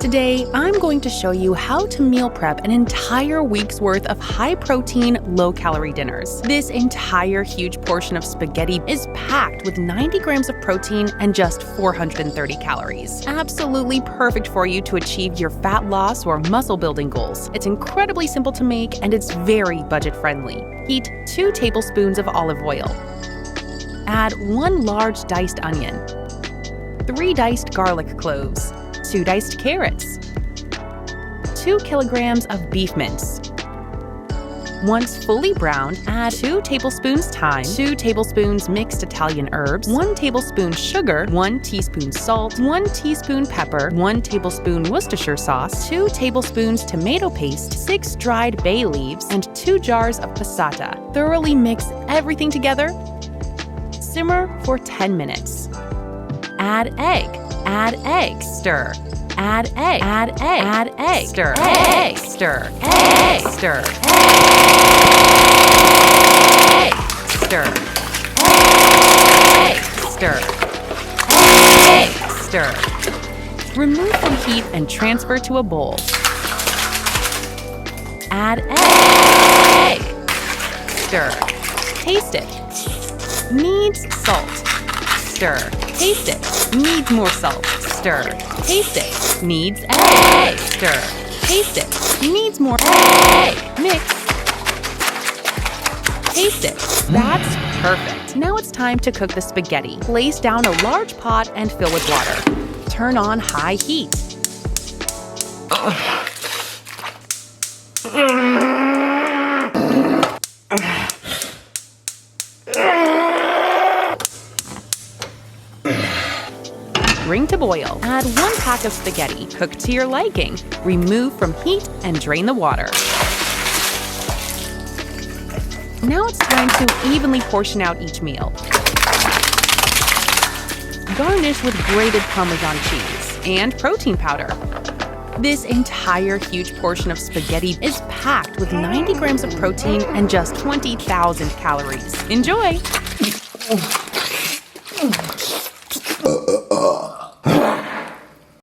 Today, I'm going to show you how to meal prep an entire week's worth of high-protein, low-calorie dinners. This entire huge portion of spaghetti is packed with 90 grams of protein and just 430 calories. Absolutely perfect for you to achieve your fat loss or muscle-building goals. It's incredibly simple to make, and it's very budget-friendly. Heat 2 tablespoons of olive oil. Add 1 large diced onion, 3 diced garlic cloves, 2 diced carrots, 2 kilograms of beef mince. Once fully browned, add 2 tablespoons thyme, 2 tablespoons mixed Italian herbs, 1 tablespoon sugar, 1 teaspoon salt, 1 teaspoon pepper, 1 tablespoon Worcestershire sauce, 2 tablespoons tomato paste, 6 dried bay leaves, and 2 jars of passata. Thoroughly mix everything together. Simmer for 10 minutes. Add egg, stir. Add egg, stir, egg, stir, egg, stir, egg, stir, egg, stir, egg, stir. Remove from heat and transfer to a bowl. Add egg, stir, taste it. Needs salt. Stir, taste it. Needs more salt. Stir, taste it. Needs egg. Stir, taste it. Needs more egg. Mix. Taste it. That's perfect. Now it's time to cook the spaghetti. Place down a large pot and fill with water. Turn on high heat. Bring to boil. Add 1 pack of spaghetti, cooked to your liking. Remove from heat and drain the water. Now it's time to evenly portion out each meal. Garnish with grated Parmesan cheese and protein powder. This entire huge portion of spaghetti is packed with 90 grams of protein and just 20,000 calories. Enjoy!